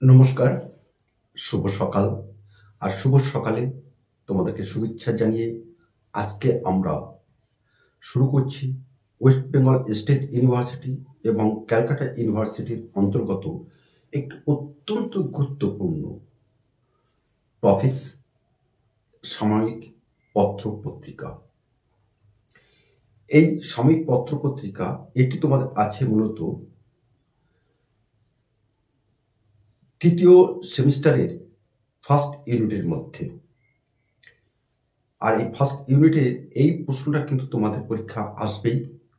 নমস্কার, শুভ সকাল। আর শুভ সকালে তোমাদেরকে শুভেচ্ছা জানিয়ে আজকে আমরা শুরু করছি ওয়েস্ট বেঙ্গল স্টেট ইউনিভার্সিটি এবং ক্যালকাটা ইউনিভার্সিটির অন্তর্গত একটি অত্যন্ত গুরুত্বপূর্ণ টপিকস, সাময়িক পত্রপত্রিকা। এই সাময়িক পত্রপত্রিকা এটি তোমাদের আছে মূলত তৃতীয় সেমিস্টারের ফার্স্ট ইউনিটের মধ্যে। আর এই ফার্স্ট ইউনিটের এই প্রশ্নটা কিন্তু তোমাদের পরীক্ষা আসবেই,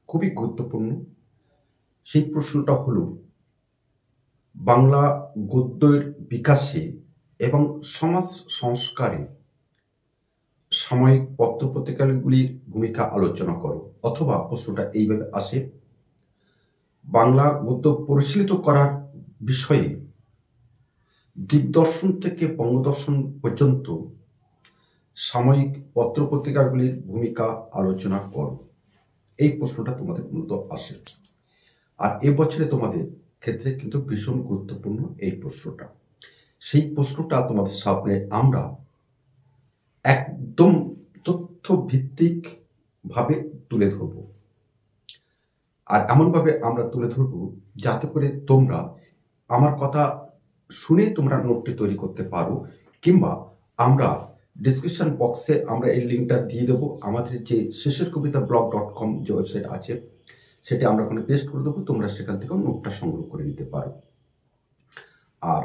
খুবই গুরুত্বপূর্ণ। সেই প্রশ্নটা হলো বাংলা গদ্যের বিকাশে এবং সমাজ সংস্কারে সাময়িক পত্রপত্রিকাগুলির ভূমিকা আলোচনা করো। অথবা প্রশ্নটা এইভাবে আসে, বাংলা গদ্য পরিশীলিত করার বিষয়ে দিগদর্শন থেকে বঙ্গদর্শন পর্যন্ত সাময়িক পত্রপত্রিকাগুলির ভূমিকা আলোচনা করো। এই প্রশ্নটা তোমাদের মূলত আসে। আর এবছরে তোমাদের ক্ষেত্রে কিন্তু ভীষণ গুরুত্বপূর্ণ এই প্রশ্নটা। সেই প্রশ্নটা তোমাদের সামনে আমরা একদম তথ্য ভিত্তিক ভাবে তুলে ধরব। আর এমনভাবে আমরা তুলে ধরব যাতে করে তোমরা আমার কথা শুনে তোমরা নোটটি তৈরি করতে পারো, কিংবা আমরা ডিসক্রিপশন বক্সে আমরা এই লিঙ্কটা দিয়ে দেবো। আমাদের যে শেষের কবিতা blog.com যে ওয়েবসাইট আছে সেটা আমরা ওখানে পেস্ট করে দেবো, তোমরা সেখান থেকেও নোটটা সংগ্রহ করে নিতে পারো। আর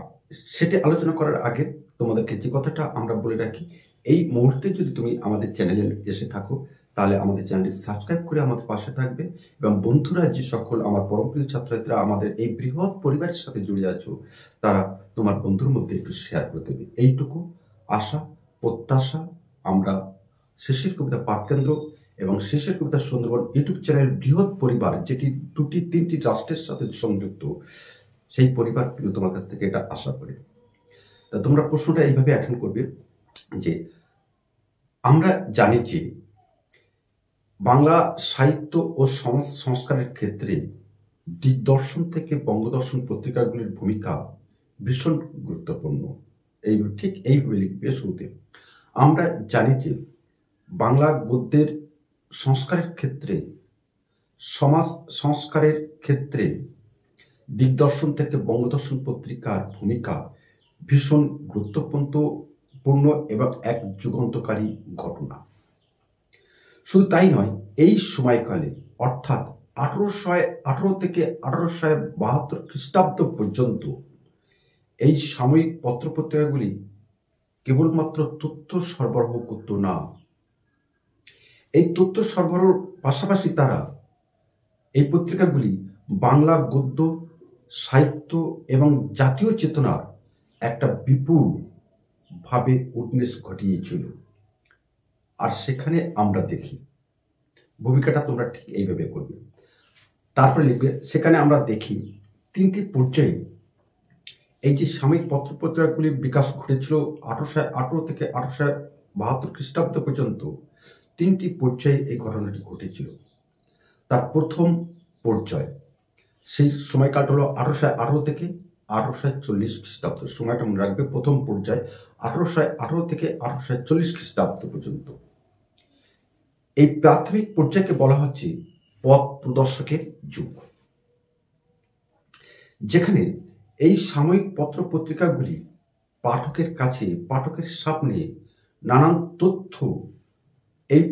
সেটা আলোচনা করার আগে তোমাদেরকে যে কথাটা আমরা বলে রাখি, এই মুহূর্তে যদি তুমি আমাদের চ্যানেলে এসে থাকো তাহলে আমাদের চ্যানেলটি সাবস্ক্রাইব করে আমাদের পাশে থাকবে, এবং বন্ধুরা যে সকল আমার পরমপ্রিয় ছাত্রছাত্রীরা আমাদের এই বৃহৎ পরিবারের সাথে জুড়ে আছো তারা তোমার বন্ধুর মধ্যে একটু শেয়ার করে দেবে। এইটুকু আশা প্রত্যাশা আমরা শেষের কবিতা পাঠকেন্দ্র এবং শেষের কবিতা সুন্দরবন ইউটিউব চ্যানেল বৃহৎ পরিবার, যেটি দুটি তিনটি রাষ্ট্রের সাথে সংযুক্ত, সেই পরিবার কিন্তু তোমার কাছ থেকে এটা আশা করে। তা তোমরা প্রশ্নটা এইভাবে অ্যাটেন্ড করবে যে আমরা জানি যে বাংলা সাহিত্য ও সমাজ সংস্কারের ক্ষেত্রে দিগদর্শন থেকে বঙ্গদর্শন পত্রিকাগুলির ভূমিকা ভীষণ গুরুত্বপূর্ণ। ঠিক এইভাবে লিখবে শুরুতে। আমরা জানি যে বাংলা গদ্যের সংস্কারের ক্ষেত্রে, সমাজ সংস্কারের ক্ষেত্রে দিগদর্শন থেকে বঙ্গদর্শন পত্রিকার ভূমিকা ভীষণ গুরুত্বপূর্ণ এবং এক যুগান্তকারী ঘটনা। শুধু তাই নয়, এই সময়কালে অর্থাৎ 1818 থেকে 1872 খ্রিস্টাব্দ পর্যন্ত এই সাময়িক পত্রপত্রিকাগুলি কেবলমাত্র তথ্য সরবরাহ করত না, এই তথ্য সরবরাহের পাশাপাশি তারা এই পত্রিকাগুলি বাংলা গদ্য সাহিত্য এবং জাতীয় চেতনার একটা বিপুল ভাবে উন্মেষ ঘটিয়েছিল। আর সেখানে আমরা দেখি ভূমিকাটা তোমরা ঠিক এইভাবে করবে। তারপরে লিখবে, সেখানে আমরা দেখি তিনটি পর্যায়ে এই যে সাময়িক পত্রপত্রিকাগুলির বিকাশ ঘটেছিল 1818 থেকে 1872 খ্রিস্টাব্দ পর্যন্ত, তিনটি পর্যায়ে এই ঘটনাটি ঘটেছিল। তার প্রথম পর্যায়, সেই সময়কালটা হলো 1818 থেকে 1840 খ্রিস্টাব্দ। সময়টা মনে রাখবে, প্রথম পর্যায় 1818 থেকে 1840 খ্রিস্টাব্দ পর্যন্ত। এই প্রাথমিক পর্যায়কে বলা হচ্ছে পথ প্রদর্শকের যুগ, যেখানে এই সাময়িক পত্র পত্রিকাগুলি পাঠকের কাছে, পাঠকের সামনে নানান তথ্য এই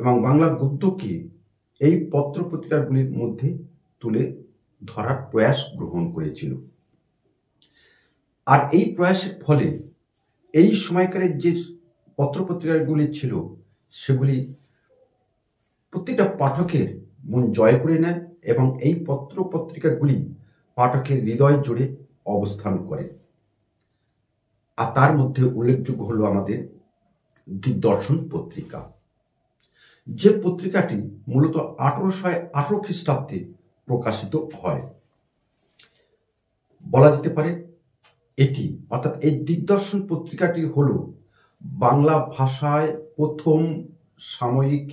এবং বাংলা গদ্যকে এই পত্র পত্রিকাগুলির মধ্যে তুলে ধরার প্রয়াস গ্রহণ করেছিল। আর এই প্রয়াসের ফলে এই সময়কালের যে পত্রপত্রিকাগুলি ছিল সেগুলি প্রত্যেকটা পাঠকের মন জয় করে নেয়, এবং এই পত্রপত্রিকাগুলি পাঠকের হৃদয় জুড়ে অবস্থান করে। আর তার মধ্যে উল্লেখযোগ্য হলো আমাদের দিগদর্শন পত্রিকা, যে পত্রিকাটি মূলত 1818 খ্রিস্টাব্দে প্রকাশিত হয়। বলা যেতে পারে এটি, অর্থাৎ এই দিগদর্শন পত্রিকাটি হলো বাংলা ভাষায় প্রথম সাময়িক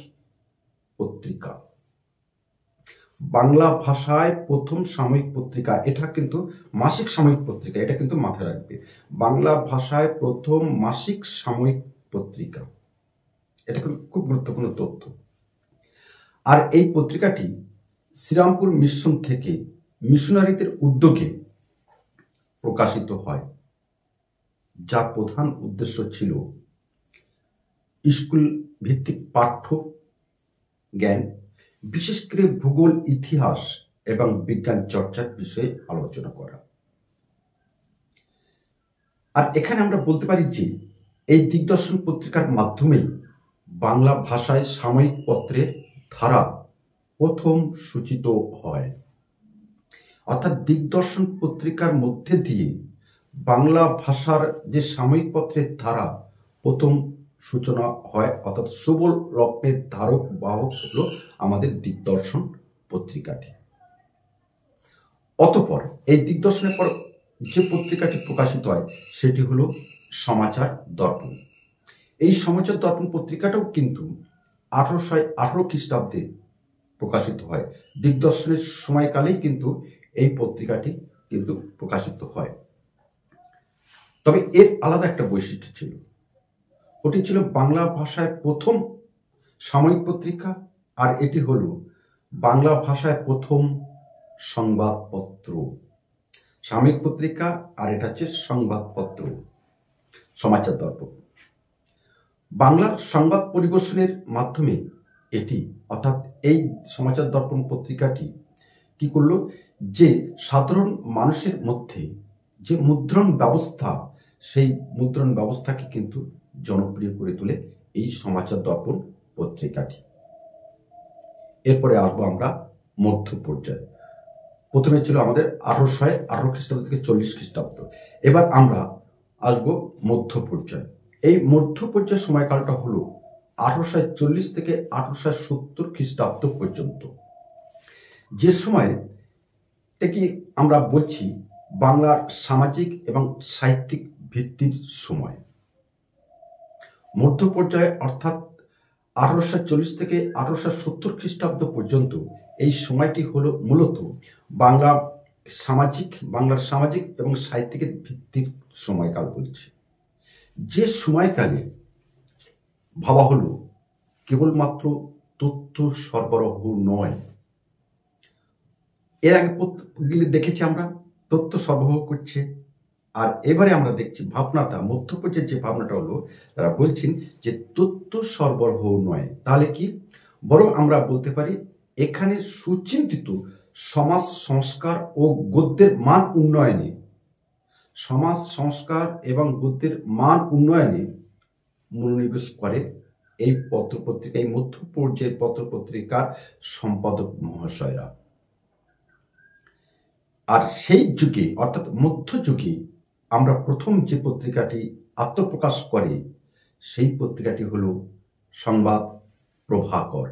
পত্রিকা। বাংলা ভাষায় প্রথম সাময়িক পত্রিকা, এটা কিন্তু মাসিক সাময়িক পত্রিকা, এটা কিন্তু মাথায় রাখবে। বাংলা ভাষায় প্রথম মাসিক সাময়িক পত্রিকা, এটা কিন্তু খুব গুরুত্বপূর্ণ তথ্য। আর এই পত্রিকাটি শ্রীরামপুর মিশন থেকে মিশনারিদের উদ্যোগে প্রকাশিত হয়, যার প্রধান উদ্দেশ্য ছিল স্কুল ভিত্তিক পাঠ্য জ্ঞান, বিশেষ করে ভূগোল, ইতিহাস এবং বিজ্ঞান চর্চার বিষয়ে আলোচনা করা। আর এখানে আমরা বলতে পারি যে এই দিগদর্শন পত্রিকার মাধ্যমেই বাংলা ভাষায় সাময়িক পত্রের ধারা প্রথম সূচিত হয়। অর্থাৎ দিগদর্শন পত্রিকার মধ্যে দিয়ে বাংলা ভাষার যে সাময়িক পত্রের ধারা প্রথম সূচনা হয়, অর্থাৎ সুবল লগ্নের ধারক বাহক হল আমাদের দিগদর্শন পত্রিকাটি। অতঃপর এই দিগদর্শনের পর যে পত্রিকাটি প্রকাশিত হয় সেটি হলো সমাচার দর্পণ। এই সমাচার দর্পণ পত্রিকাটাও কিন্তু 1818 খ্রিস্টাব্দে প্রকাশিত হয়। দিগদর্শনের সময়কালেই কিন্তু এই পত্রিকাটি কিন্তু প্রকাশিত হয়। তবে এর আলাদা একটা বৈশিষ্ট্য ছিল, ওটি ছিল বাংলা ভাষায় প্রথম সাময়িক পত্রিকা, আর এটি হল বাংলা ভাষায় প্রথম সংবাদপত্র। সাময়িক পত্রিকা আর এটা হচ্ছে সংবাদপত্র, সমাচার দর্পণ। বাংলার সংবাদ পরিবেশনের মাধ্যমে এটি, অর্থাৎ এই সমাচার দর্পণ পত্রিকাটি কি করলো, যে সাধারণ মানুষের মধ্যে যে মুদ্রণ ব্যবস্থা, সেই মুদ্রণ ব্যবস্থাকে কিন্তু জনপ্রিয় করে তোলে এই সমাচার দর্পণ পত্রিকাটি। এরপরে আসবো আমরা মধ্য পর্যায়ে। প্রথমে ছিল আমাদের 1818 খ্রিস্টাব্দ থেকে 40 খ্রিস্টাব্দ। এবার আমরা আসবো মধ্য পর্যায়ে। এই মধ্য পর্যায়ের সময়কালটা হলো 1840 থেকে 1870 খ্রিস্টাব্দ পর্যন্ত, যে সময় এটি আমরা বলছি বাংলার সামাজিক এবং সাহিত্যিক ভিত্তির সময়। মধ্য পর্যায়ে অর্থাৎ 1840 থেকে 1870 খ্রিস্টাব্দ পর্যন্ত এই সময়টি হলো মূলত বাংলার সামাজিক এবং সাহিত্যিকের ভিত্তির সময়কাল বলছে। যে সময়কালে ভাবা হলো কেবলমাত্র তথ্য সরবরাহ নয়, এর আগে পত্রগুলি দেখেছি আমরা তথ্য সরবরাহ করছে, আর এবারে আমরা দেখছি ভাবনাটা, মধ্য পর্যায়ের যে ভাবনাটা হলো, তারা বলছেন যে তথ্য সরবরাহ নয়, তাহলে কি, বরং আমরা বলতে পারি এখানে সুচিন্তিত সমাজ সংস্কার ও গদ্যের মান উন্নয়নে, সমাজ সংস্কার এবং গদ্যের মান উন্নয়নে মনোনিবেশ করে এই পত্রপত্রিকা, এই মধ্য পর্যায়ের পত্রপত্রিকার সম্পাদক মহাশয়রা। আর সেই যুগে অর্থাৎ মধ্যযুগে আমরা প্রথম যে পত্রিকাটি আত্মপ্রকাশ করে সেই পত্রিকাটি হল সংবাদ প্রভাকর।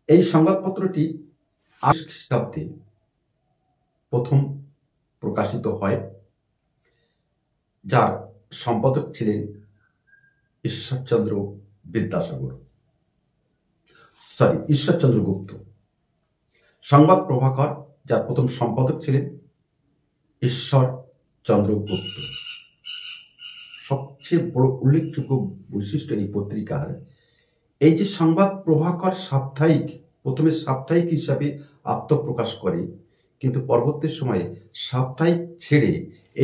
এই সংবাদপত্রটি 18 খ্রিস্টাব্দে প্রথম প্রকাশিত হয়, যার সম্পাদক ছিলেন ঈশ্বরচন্দ্র গুপ্ত। সংবাদ প্রভাকর, যার প্রথম সম্পাদক ছিলেন ঈশ্বরচন্দ্র গুপ্ত। সবচেয়ে বড় উল্লেখযোগ্য বৈশিষ্ট্য এই পত্রিকার এই যে সংবাদ প্রভাকর প্রথমে সাপ্তাহিক হিসাবে আত্মপ্রকাশ করে, কিন্তু পরবর্তী সময়ে সাপ্তাহিক ছেড়ে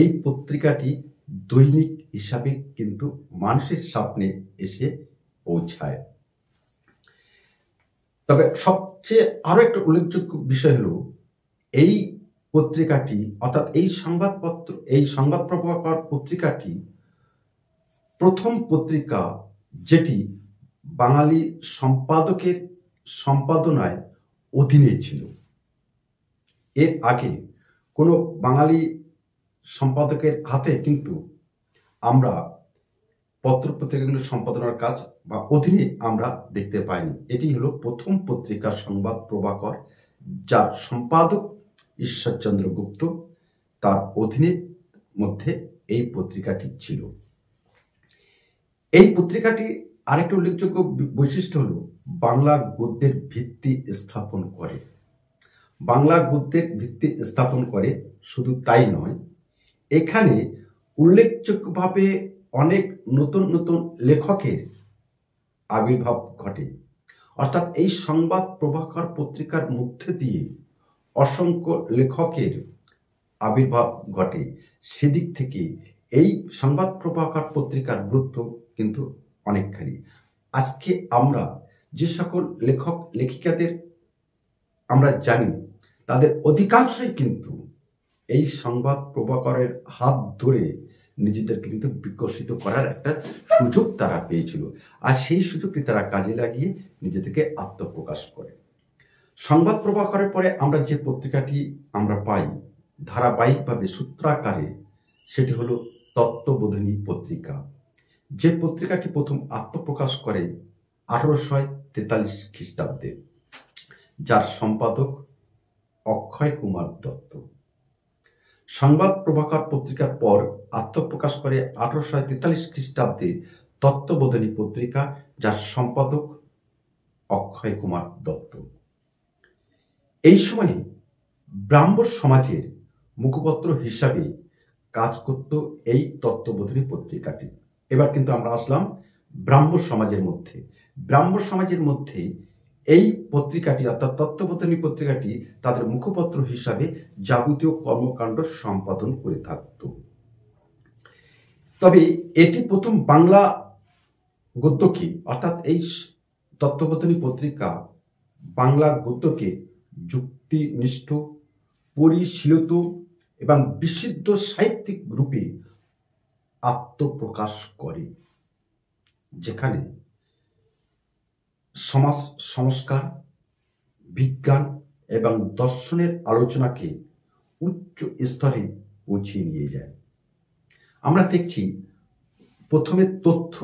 এই পত্রিকাটি দৈনিক হিসাবে কিন্তু মানুষের সামনে এসে পৌঁছায়। তবে সবচেয়ে আরো একটা উল্লেখযোগ্য বিষয় হলো এই পত্রিকাটি, অর্থাৎ এই সংবাদ প্রভাকর পত্রিকাটি প্রথম পত্রিকা যেটি বাঙালি সম্পাদকের সম্পাদনায় অধীনে ছিল। এর আগে কোনো বাঙালি সম্পাদকের হাতে কিন্তু আমরা পত্রপত্রিকাগুলো সম্পাদনার কাজ বা অধীনে আমরা দেখতে পাইনি। এটি হলো প্রথম পত্রিকা সংবাদ প্রভাকর, যার সম্পাদক ঈশ্বরচন্দ্র গুপ্ত, তার অধীনের মধ্যে এই পত্রিকাটি ছিল। এই পত্রিকাটি আরেকটা উল্লেখযোগ্য বৈশিষ্ট্য হলো বাংলা গদ্যের ভিত্তি স্থাপন করে। বাংলা গদ্যের ভিত্তি স্থাপন করে, শুধু তাই নয়, এখানে উল্লেখযোগ্যভাবে অনেক নতুন নতুন লেখকের আবির্ভাব ঘটে। অর্থাৎ এই সংবাদ প্রভাকর পত্রিকার মধ্যে দিয়ে অসংখ্য লেখকের আবির্ভাব ঘটে। সেদিক থেকে এই সংবাদ প্রভাকর পত্রিকার গুরুত্ব কিন্তু অনেকখানি। আজকে আমরা যে সকল লেখক লেখিকাদের আমরা জানি, তাদের অধিকাংশই কিন্তু এই সংবাদ প্রভাকরের হাত ধরে নিজেদেরকে কিন্তু বিকশিত করার একটা সুযোগ তারা পেয়েছিল, আর সেই সুযোগটি তারা কাজে লাগিয়ে নিজেদেরকে আত্মপ্রকাশ করে। সংবাদ প্রভাকরের পরে আমরা যে পত্রিকাটি আমরা পাই ধারাবাহিকভাবে সূত্রাকারে, সেটি হলো তত্ত্ববোধিনী পত্রিকা। যে পত্রিকাটি প্রথম আত্মপ্রকাশ করে 1843 খ্রিস্টাব্দে, যার সম্পাদক অক্ষয় কুমার দত্ত। সংবাদ প্রভাকর পত্রিকার পর আত্মপ্রকাশ করে 1843 খ্রিস্টাব্দে তত্ত্ববোধিনী পত্রিকা, যার সম্পাদক অক্ষয় কুমার দত্ত। এই সময়ে ব্রাহ্ম সমাজের মুখপত্র হিসাবে কাজ করত এই তত্ত্ববোধিনী পত্রিকাটি। এবার কিন্তু আমরা আসলাম ব্রাহ্ম সমাজের মধ্যে। ব্রাহ্ম সমাজের মধ্যে এই পত্রিকাটি অর্থাৎ তত্ত্ববোধিনী পত্রিকাটি তাদের মুখপত্র হিসাবে যাবতীয় কর্মকাণ্ড সম্পাদন করে থাকত। তবে এটি প্রথম বাংলা গদ্যকে অর্থাৎ এই তত্ত্ববোধিনী পত্রিকা বাংলা গদ্যকে যুক্তিনিষ্ঠ, পরিশীলিত এবং বিশুদ্ধ সাহিত্যিক রূপে আত্মপ্রকাশ করে, যেখানে সমাজ সংস্কার, বিজ্ঞান এবং দর্শনের আলোচনাকে উচ্চ স্তরে পৌঁছিয়ে নিয়ে যায়। আমরা দেখছি প্রথমে তথ্য,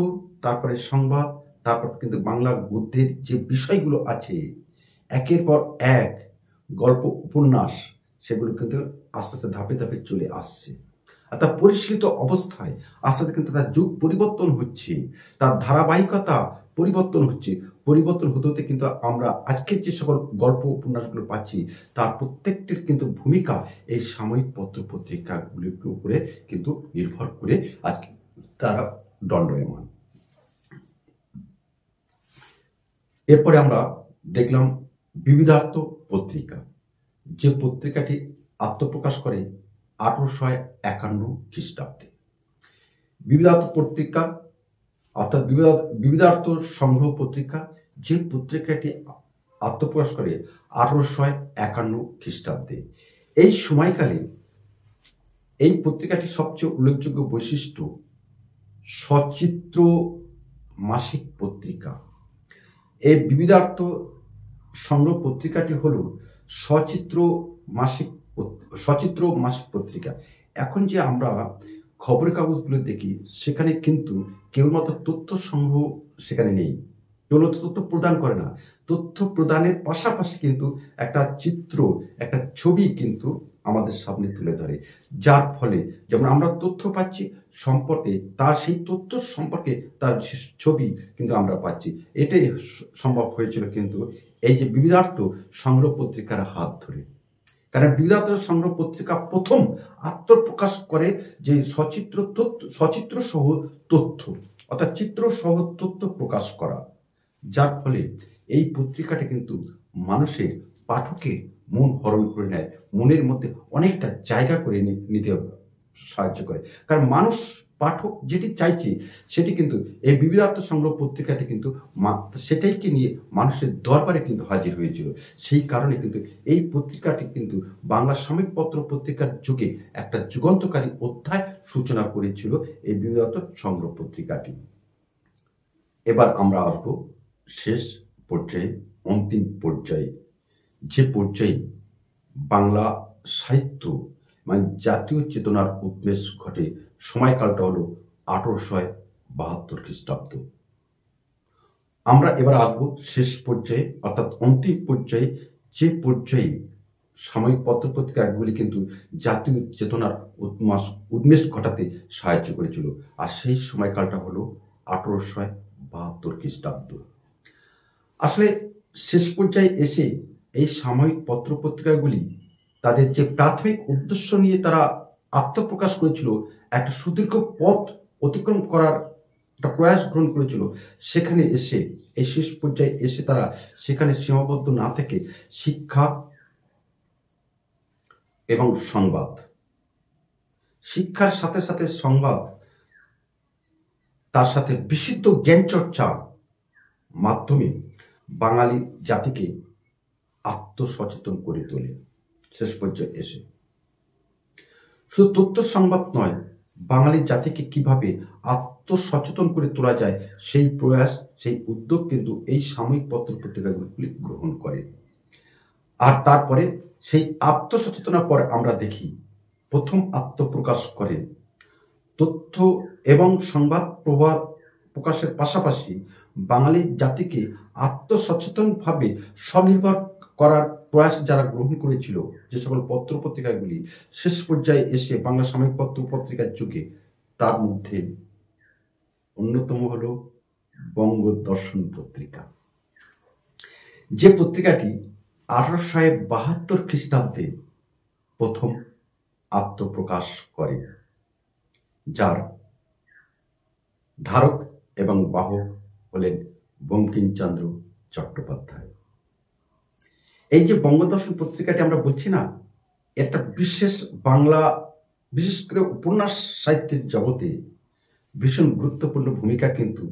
তারপরে সংবাদ, তারপর কিন্তু বাংলা গদ্যের যে বিষয়গুলো আছে একের পর এক গল্প উপন্যাস, সেগুলো কিন্তু আস্তে আস্তে ধাপে ধাপে চলে আসছে। আর তার পরিশীলিত অবস্থায় আস্তে আস্তে কিন্তু তার যুগ পরিবর্তন হচ্ছে, তার ধারাবাহিকতা পরিবর্তন হচ্ছে। পরিবর্তন হতে হতে কিন্তু আমরা আজকের যে সকল গল্প উপন্যাসগুলো পাচ্ছি, তার প্রত্যেকটির কিন্তু ভূমিকা এই সাময়িক পত্র পত্রিকাগুলির উপরে কিন্তু নির্ভর করে আজকে তারা দণ্ডায়মান। এরপরে আমরা দেখলাম বিবিধার্থ পত্রিকা, যে পত্রিকাটি আত্মপ্রকাশ করে 1851 খ্রিস্টাব্দে। বিবিধার্থ পত্রিকা অর্থাৎ বিবিধার্থ সংগ্রহ পত্রিকা, যে পত্রিকাটি আত্মপ্রকাশ করে 1851 খ্রিস্টাব্দে। এই সময়কালে এই পত্রিকাটির সবচেয়ে উল্লেখযোগ্য বৈশিষ্ট্য সচিত্র মাসিক পত্রিকা। এই বিবিধার্থ সংগ্রহ পত্রিকাটি হল সচিত্র মাসিক পত্রিকা। এখন যে আমরা খবরের কাগজগুলো দেখি, সেখানে কিন্তু কেবলমাত্র তথ্য সংগ্রহ সেখানে নেই, কেবলমাত্র তথ্য প্রদান করে না, তথ্য প্রদানের পাশাপাশি কিন্তু একটা চিত্র, একটা ছবি কিন্তু আমাদের সামনে তুলে ধরে, যার ফলে যেমন আমরা তথ্য পাচ্ছি সম্পর্কে, তার সেই তথ্য সম্পর্কে তার ছবি কিন্তু আমরা পাচ্ছি। এটাই সম্ভব হয়েছিল কিন্তু এই যে বিবিধার্থ সংগ্রহ পত্রিকার হাত ধরে। কারণ বিবিধার্থ সংগ্রহ পত্রিকা প্রথম আত্মপ্রকাশ করে যে সচিত্র সহ তথ্য, অর্থাৎ চিত্র সহ তথ্য প্রকাশ করা, যার ফলে এই পত্রিকাটা কিন্তু মানুষের, পাঠকের মন হরণ করে নেয়, মনের মধ্যে অনেকটা জায়গা করে নিতে সাহায্য করে। কারণ মানুষ, পাঠক যেটি চাইছে সেটি কিন্তু এই বিবিধার্থ সংগ্রহ পত্রিকাটি কিন্তু সেটাইকে নিয়ে মানুষের দরবারে কিন্তু হাজির হয়েছিল। সেই কারণে কিন্তু এই পত্রিকাটি কিন্তু বাংলা সাময়িক পত্র পত্রিকার যুগে একটা যুগান্তকারী অধ্যায় সূচনা করেছিল এই বিবিধার্থ সংগ্রহ পত্রিকাটি। এবার আমরা আসবো শেষ পর্যায়ে, অন্তিম পর্যায়ে, যে পর্যায়ে বাংলা সাহিত্য মানে জাতীয় চেতনার উন্মেষ ঘটে। সময়কালটা হলো 1872 খ্রিস্টাব্দ। আমরা এবার আসবো শেষ পর্যায়ে অর্থাৎ অন্তিম পর্যায়ে, যে পর্যায়ে সাময়িক পত্রপত্রিকাগুলি কিন্তু জাতীয় চেতনার উন্মেষ ঘটাতে সাহায্য করেছিল। আর সেই সময়কালটা হলো 1972 খ্রিস্টাব্দ। আসলে শেষ পর্যায়ে এসে এই সাময়িক পত্রপত্রিকাগুলি তাদের যে প্রাথমিক উদ্দেশ্য নিয়ে তারা আত্মপ্রকাশ করেছিল, একটা সুদীর্ঘ পথ অতিক্রম করার একটা প্রয়াস গ্রহণ করেছিল, সেখানে এসে এই শেষ পর্যায়ে এসে তারা সেখানে সীমাবদ্ধ না থেকে শিক্ষা এবং সংবাদ, শিক্ষার সাথে সাথে সংবাদ, তার সাথে বিশুদ্ধ জ্ঞান চর্চার মাধ্যমে বাঙালি জাতিকে আত্মসচেতন করে তোলে। শেষ পর্যায়ে এসে শুধু তথ্য সংবাদ নয়, বাঙালি জাতিকে কিভাবে আত্মসচেতন করে তোলা যায় সেই প্রয়াস, সেই উদ্যোগ কিন্তু এই সাময়িক পত্রপত্রিকাগুলি গ্রহণ করে। আর তারপরে সেই আত্মসচেতনার পর আমরা দেখি প্রথম আত্মপ্রকাশ করে তথ্য এবং সংবাদ প্রকাশের পাশাপাশি বাঙালি জাতিকে আত্মসচেতনভাবে স্বনির্ভর করার প্রয়াস যারা গ্রহণ করেছিল, যে সকল পত্রপত্রিকাগুলি শেষ পর্যায়ে এসে বাংলা সাময়িক পত্রপত্রিকার যুগে, তার মধ্যে অন্যতম হল বঙ্গদর্শন পত্রিকা, যে পত্রিকাটি 1872 খ্রিস্টাব্দে প্রথম আত্মপ্রকাশ করে, যার ধারক এবং বাহক হলেন বঙ্কিমচন্দ্র চট্টোপাধ্যায়। এই যে বঙ্গদর্শন পত্রিকাটি আমরা বলছি না, একটা বিশেষ বাংলা, বিশেষ করে উপন্যাস সাহিত্যের জগতে ভীষণ গুরুত্বপূর্ণ ভূমিকা কিন্তু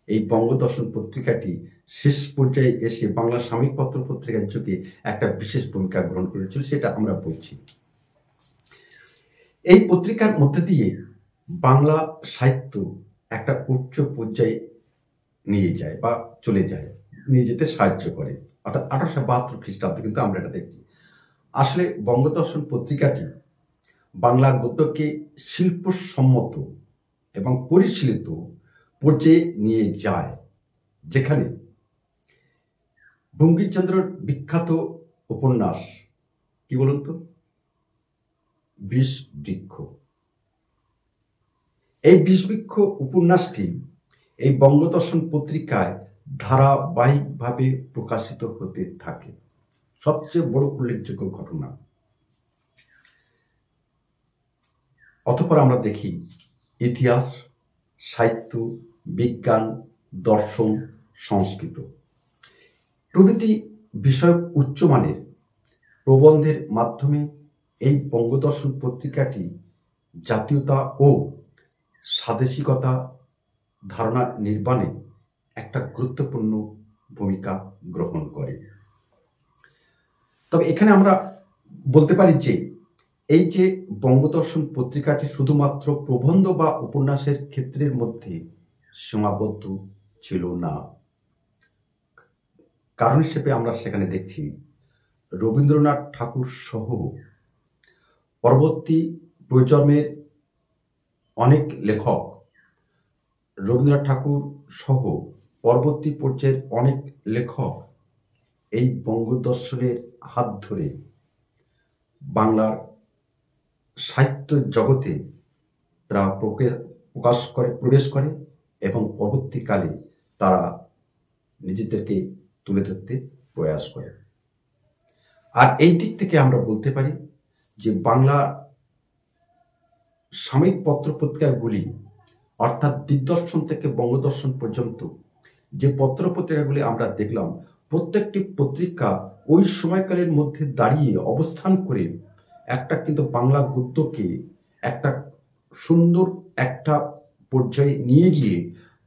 এই বঙ্গদর্শন পত্রিকাটি শেষ পর্যায়ে এসে বাংলা সাময়িক পত্রপত্রিকার যুগে একটা বিশেষ ভূমিকা গ্রহণ করেছিল, সেটা আমরা বলছি। এই পত্রিকার মধ্যে দিয়ে বাংলা সাহিত্য একটা উচ্চ পর্যায়ে নিয়ে যায় বা চলে যায়, নিয়ে যেতে সাহায্য করে, অর্থাৎ 1872 খ্রিস্টাব্দে কিন্তু আমরা এটা দেখছি। আসলে বঙ্গদর্শন পত্রিকাটি বাংলা গদ্যকে শিল্পসম্মত এবং পরিশীলিত পর্যায়ে নিয়ে যায়, যেখানে বঙ্কিমচন্দ্রের বিখ্যাত উপন্যাস কি বলুন তো, বিষবৃক্ষ। এই বিষবৃক্ষ উপন্যাসটি এই বঙ্গদর্শন পত্রিকায় ধারাবাহিকভাবে প্রকাশিত হতে থাকে। সবচেয়ে বড় উল্লেখযোগ্য ঘটনা। অতঃপর আমরা দেখি ইতিহাস, সাহিত্য, বিজ্ঞান, দর্শন, সংস্কৃত প্রভৃতি বিষয়ক উচ্চমানের প্রবন্ধের মাধ্যমে এই বঙ্গদর্শন পত্রিকাটি জাতীয়তা ও স্বাদেশিকতা ধারণা নির্মাণে একটা গুরুত্বপূর্ণ ভূমিকা গ্রহণ করে। তবে এখানে আমরা বলতে পারি যে এই যে বঙ্গদর্শন পত্রিকাটি শুধুমাত্র প্রবন্ধ বা উপন্যাসের ক্ষেত্রের মধ্যে সীমাবদ্ধ ছিল না। কারণ হিসেবে আমরা সেখানে দেখছি রবীন্দ্রনাথ ঠাকুর সহ পরবর্তী প্রজন্মের অনেক লেখক, রবীন্দ্রনাথ ঠাকুর সহ পরবর্তী পর্যায়ের অনেক লেখক এই বঙ্গদর্শনের হাত ধরে বাংলার সাহিত্য জগতে তারা প্রবেশ করে এবং পরবর্তীকালে তারা নিজেদেরকে তুলে ধরতে প্রয়াস করে। আর এই দিক থেকে আমরা বলতে পারি যে বাংলা সাময়িক পত্রপত্রিকাগুলি, অর্থাৎ দিগদর্শন থেকে বঙ্গদর্শন পর্যন্ত যে পত্রপত্রিকাগুলি আমরা দেখলাম, প্রত্যেকটি পত্রিকা ওই সময়কালের মধ্যে দাঁড়িয়ে অবস্থান করে একটা কিন্তু বাংলা গদ্যকে একটা সুন্দর একটা পর্যায়ে নিয়ে গিয়ে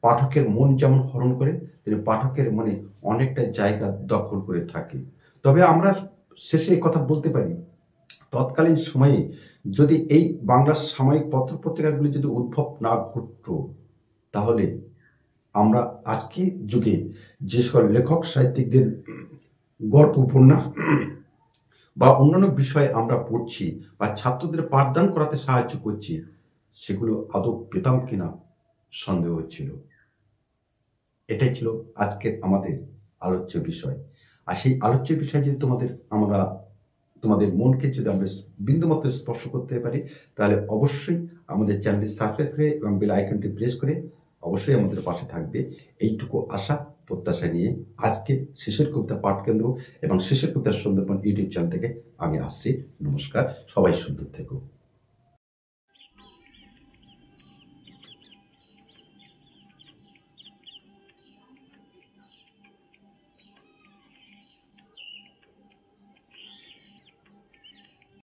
পাঠকের মন যেমন হরণ করে, তিনি পাঠকের মনে অনেকটা জায়গা দখল করে থাকে। তবে আমরা শেষে এই কথা বলতে পারি, তৎকালীন সময়ে যদি এই বাংলার সাময়িক পত্রপত্রিকাগুলি যদি উদ্ভব না ঘটত, তাহলে আমরা আজকের যুগে যে সকল লেখক সাহিত্যিকদের গল্প, উপন্যাস বা অন্যান্য বিষয়ে আমরা পড়ছি বা ছাত্রদের পাঠদান করাতে সাহায্য করছি, সেগুলো আদৌ পেতাম কিনা সন্দেহ হচ্ছিল। এটাই ছিল আজকের আমাদের আলোচ্য বিষয়। আর সেই আলোচ্য বিষয় যদি তোমাদের মনকে যদি আমরা বিন্দুমাত্র স্পর্শ করতে পারি, তাহলে অবশ্যই আমাদের চ্যানেলটি সাবস্ক্রাইব করে এবং বেল আইকনটি প্রেস করে অবশ্যই আমাদের পাশে থাকবে, এইটুকু আশা প্রত্যাশা নিয়ে আজকে শিশির কবিতা পাঠ কেন্দ্র এবং শিশির কবিতা সুন্দরবন ইউটিউব চ্যানেল থেকে আমি আসছি। নমস্কার, সবাই সুন্দর থেকো।